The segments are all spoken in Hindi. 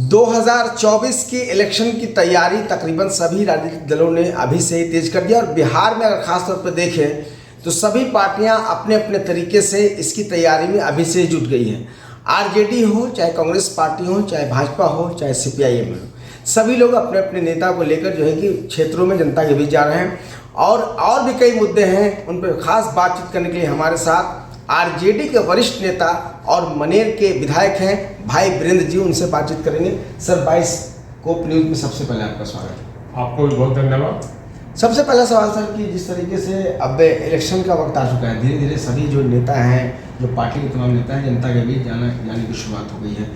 2024 की इलेक्शन की तैयारी तकरीबन सभी राजनीतिक दलों ने अभी से ही तेज कर दिया और बिहार में अगर खास तौर पर देखें तो सभी पार्टियां अपने अपने तरीके से इसकी तैयारी में अभी से ही जुट गई हैं। आरजेडी हो, चाहे कांग्रेस पार्टी हो, चाहे भाजपा हो, चाहे सीपीआईएम हो, सभी लोग अपने अपने नेता को लेकर जो है कि क्षेत्रों में जनता के बीच जा रहे हैं और भी कई मुद्दे हैं। उन पर खास बातचीत करने के लिए हमारे साथ आरजेडी के वरिष्ठ नेता और मनेर के विधायक हैं भाई वीरेंद्र जी, उनसे बातचीत करेंगे। सर, 22 कोप न्यूज़ में सबसे पहले आपका स्वागत है। आपको भी बहुत धन्यवाद। सबसे पहला सवाल सर कि जिस तरीके से अब इलेक्शन का वक्त आ चुका है, धीरे धीरे सभी जो नेता हैं, जो पार्टी के तमाम नेता हैं, जनता के बीच जाने की शुरुआत हो गई है।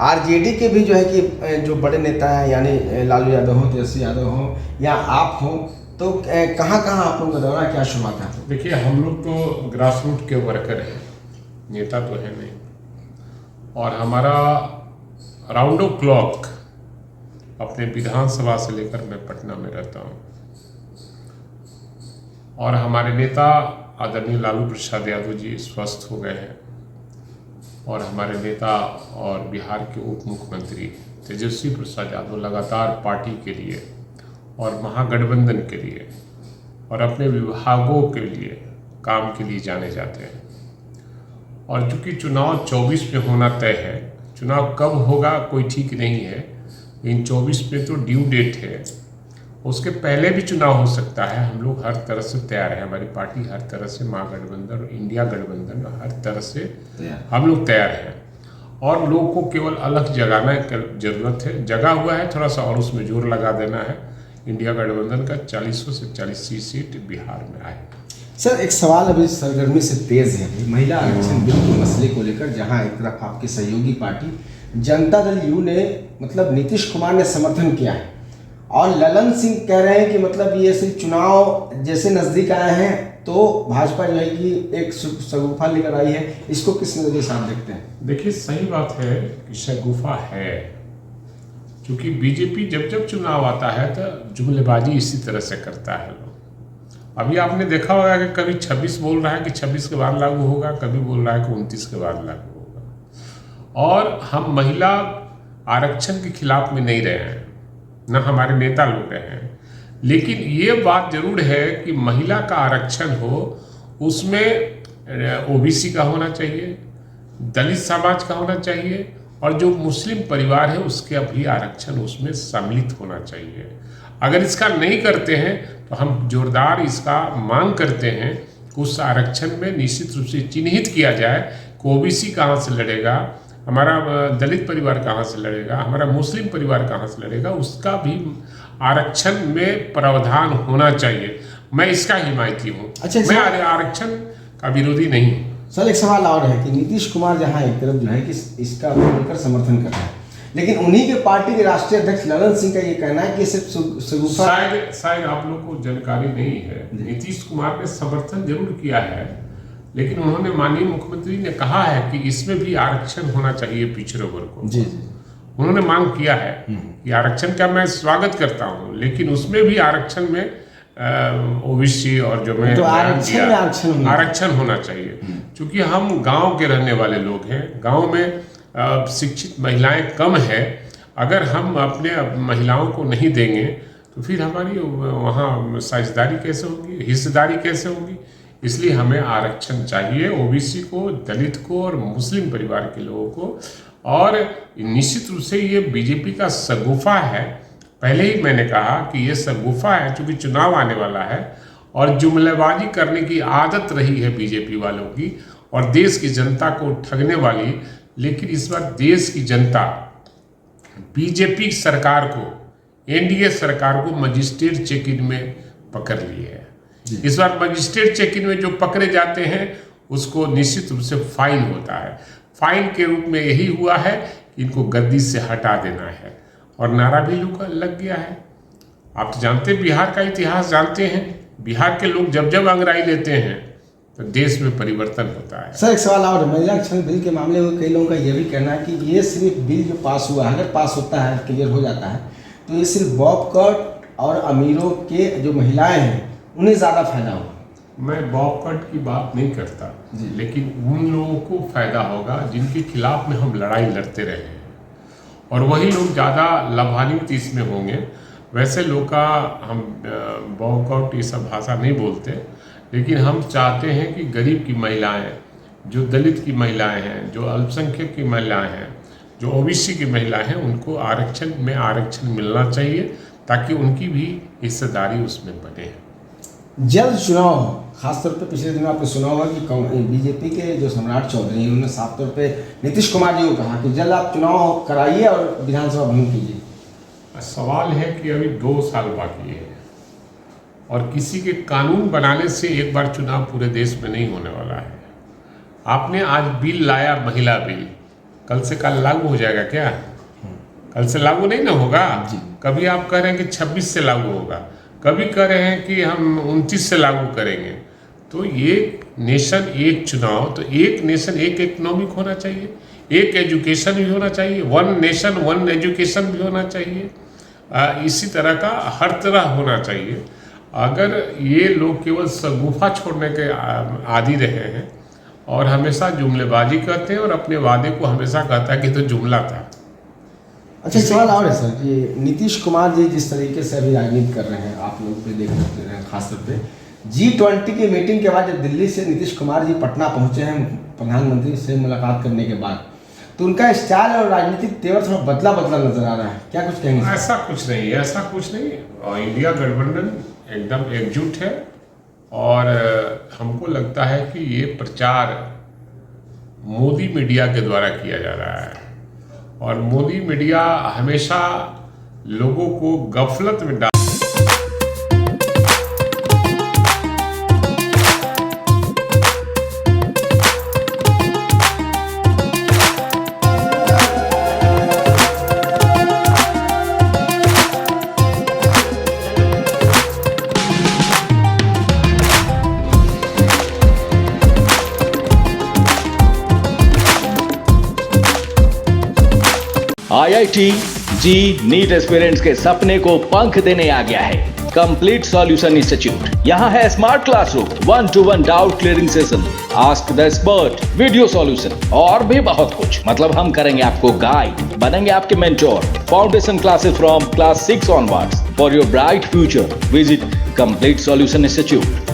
आरजेडी के भी जो है कि जो बड़े नेता हैं, यानी लालू यादव हो, तेजस्वी यादव हो या आप हो, तो कहाँ कहाँ आप लोगों का दौरा, क्या शुरुआत है? देखिए, हम लोग तो ग्रास रूट के वर्कर हैं, नेता तो है नहीं, और हमारा राउंड ऑफ क्लॉक अपने विधानसभा से लेकर मैं पटना में रहता हूँ, और हमारे नेता आदरणीय लालू प्रसाद यादव जी स्वस्थ हो गए हैं, और हमारे नेता और बिहार के उप मुख्यमंत्री तेजस्वी प्रसाद यादव लगातार पार्टी के लिए और महागठबंधन के लिए और अपने विभागों के लिए काम के लिए जाने जाते हैं। और चूंकि चुनाव 24 में होना तय है, चुनाव कब होगा कोई ठीक नहीं है, इन 24 में तो ड्यू डेट है, उसके पहले भी चुनाव हो सकता है। हम लोग हर तरह से तैयार हैं, हमारी पार्टी हर तरह से, महागठबंधन और इंडिया गठबंधन हर तरह से हम लोग तैयार हैं, और लोगों को केवल अलग जगाना जरूरत है। जगा हुआ है, थोड़ा सा और उसमें जोर लगा देना है। इंडिया गठबंधन का 40 से 40 सीट बिहार में आए। सर, एक सवाल अभी सरगर्मी से तेज है महिला आरक्षण बिल के मसले को लेकर, जहां एक तरफ आपकी सहयोगी पार्टी जनता दल यू ने मतलब नीतीश कुमार ने समर्थन किया है, और ललन सिंह कह रहे हैं कि मतलब ये सिर्फ चुनाव जैसे नज़दीक आए हैं तो भाजपा जो है कि एक शगुफा लेकर आई है। इसको किस नजरिए से आप देखते हैं? देखिए, सही बात है कि शगुफा है, क्योंकि बीजेपी जब जब चुनाव आता है तो जुमलेबाजी इसी तरह से करता है लोग। अभी आपने देखा होगा कि कभी 26 बोल रहा है कि 26 के बाद लागू होगा, कभी बोल रहा है कि 29 के बाद लागू होगा। और हम महिला आरक्षण के खिलाफ में नहीं रहे हैं, न हमारे नेता लोग रहे हैं, लेकिन ये बात जरूर है कि महिला का आरक्षण हो, उसमें ओबीसी का होना चाहिए, दलित समाज का होना चाहिए, और जो मुस्लिम परिवार है उसके भी आरक्षण उसमें सम्मिलित होना चाहिए। अगर इसका नहीं करते हैं तो हम जोरदार इसका मांग करते हैं कि उस आरक्षण में निश्चित रूप से चिन्हित किया जाए कि ओबीसी कहाँ से लड़ेगा, हमारा दलित परिवार कहाँ से लड़ेगा, हमारा मुस्लिम परिवार कहाँ से लड़ेगा, उसका भी आरक्षण में प्रावधान होना चाहिए। मैं इसका हिमायती हूँ। अच्छा, मैं आरक्षण का विरोधी नहीं हूँ। सर, एक सवाल और है कि नीतीश कुमार जहां एक तरफ जो है कि इसका मिलकर समर्थन कर रहे हैं, लेकिन उन्हीं के पार्टी के राष्ट्रीय अध्यक्ष ललन सिंह का ये कहना है कि सिर्फ शगुफा। शायद आप लोग को जानकारी नहीं है, नीतीश कुमार ने समर्थन जरूर किया है, लेकिन उन्होंने माननीय मुख्यमंत्री ने कहा है कि इसमें भी आरक्षण होना चाहिए पिछड़े वर्ग को। जी, उन्होंने मांग किया है कि आरक्षण का मैं स्वागत करता हूँ, लेकिन उसमें भी आरक्षण में ओबीसी और जो मैं तो आरक्षण होना चाहिए, क्योंकि हम गांव के रहने वाले लोग हैं। गांव में शिक्षित महिलाएं कम हैं। अगर हम अपने महिलाओं को नहीं देंगे तो फिर हमारी वहाँ साझेदारी कैसे होगी, हिस्सेदारी कैसे होगी? इसलिए हमें आरक्षण चाहिए, ओबीसी को, दलित को और मुस्लिम परिवार के लोगों को। और निश्चित रूप से ये बीजेपी का शगुफा है। पहले ही मैंने कहा कि ये शगुफा है, क्योंकि चुनाव आने वाला है और जुमलेबाजी करने की आदत रही है बीजेपी वालों की, और देश की जनता को ठगने वाली। लेकिन इस बार देश की जनता बीजेपी सरकार को, एनडीए सरकार को मजिस्ट्रेट चेक इन में पकड़ ली है। इस बार मजिस्ट्रेट चेक इन में जो पकड़े जाते हैं उसको निश्चित रूप से फाइन होता है। फाइन के रूप में यही हुआ है कि इनको गद्दी से हटा देना है, और नारा भी लग गया है। आप तो जानते हैं, बिहार का इतिहास जानते हैं, बिहार के लोग जब जब अंग्रेजी लेते हैं तो देश में परिवर्तन होता है। सर, एक सवाल और, महिला आरक्षण बिल के मामले में कई लोगों का यह भी कहना है कि ये सिर्फ बिल जो पास हुआ है, अगर पास होता है, क्लियर हो जाता है, तो ये सिर्फ बॉब कट और अमीरों के जो महिलाएं हैं उन्हें ज़्यादा फायदा होगा। मैं बॉब कट की बात नहीं करता, लेकिन उन लोगों को फायदा होगा जिनके खिलाफ में हम लड़ाई लड़ते रहे हैं, और वही लोग ज़्यादा लाभान्वित इसमें होंगे। वैसे लोग का हम बॉयकॉट ये सब भाषा नहीं बोलते, लेकिन हम चाहते हैं कि गरीब की महिलाएं, जो दलित की महिलाएं हैं, जो अल्पसंख्यक की महिलाएं हैं, जो ओबीसी की महिलाएं हैं, उनको आरक्षण मिलना चाहिए ताकि उनकी भी हिस्सेदारी उसमें बने। जल्द चुनाव हो, खासतौर पे पिछले दिनों आपने सुना होगा कि बीजेपी के जो सम्राट चौधरी हैं उन्होंने साफ तौर पे नीतीश कुमार जी को कहा कि जल्द आप चुनाव कराइए और विधानसभा भंग कीजिए। सवाल है कि अभी 2 साल बाकी है और किसी के कानून बनाने से एक बार चुनाव पूरे देश में नहीं होने वाला है। आपने आज बिल लाया, महिला बिल, कल से कल लागू हो जाएगा क्या? कल से लागू नहीं ना होगा। कभी आप कह रहे हैं कि 26 से लागू होगा, कभी कह रहे हैं कि हम 29 से लागू करेंगे। तो एक नेशन एक चुनाव, तो एक नेशन एक इकोनॉमिक होना चाहिए, एक एजुकेशन भी होना चाहिए, 1 नेशन 1 एजुकेशन भी होना चाहिए। इसी तरह का हर तरह होना चाहिए। अगर ये लोग केवल शगुफा छोड़ने के आदी रहे हैं और हमेशा जुमलेबाजी करते हैं और अपने वादे को हमेशा कहता है कि तो जुमला था। अच्छा, सवाल और है सर कि नीतीश कुमार जी जिस तरीके से अभी राजनीति कर रहे हैं, आप लोग पे देख सकते हैं, खासतौर पे G20 की मीटिंग के बाद जब दिल्ली से नीतीश कुमार जी पटना पहुंचे हैं प्रधानमंत्री से मुलाकात करने के बाद, तो उनका स्टाइल और राजनीतिक तेवर थोड़ा बदला नजर आ रहा है, क्या कुछ कहेंगे? ऐसा कुछ नहीं, ऐसा कुछ नहीं। और इंडिया गठबंधन एकदम एकजुट है और हमको लगता है कि ये प्रचार मोदी मीडिया के द्वारा किया जा रहा है और मोदी मीडिया हमेशा लोगों को गफलत में डाल। IIT जी नीट एस्पिरेंट्स के सपने को पंख देने आ गया है कंप्लीट सॉल्यूशन इंस्टीट्यूट। यहाँ है smart classroom, 1-to-1 doubt clearing session, ask the expert, video solution और भी बहुत कुछ। मतलब हम करेंगे आपको गाइड, बनेंगे आपके mentor. Foundation classes from class 6 onwards for your bright future. Visit complete solution institute.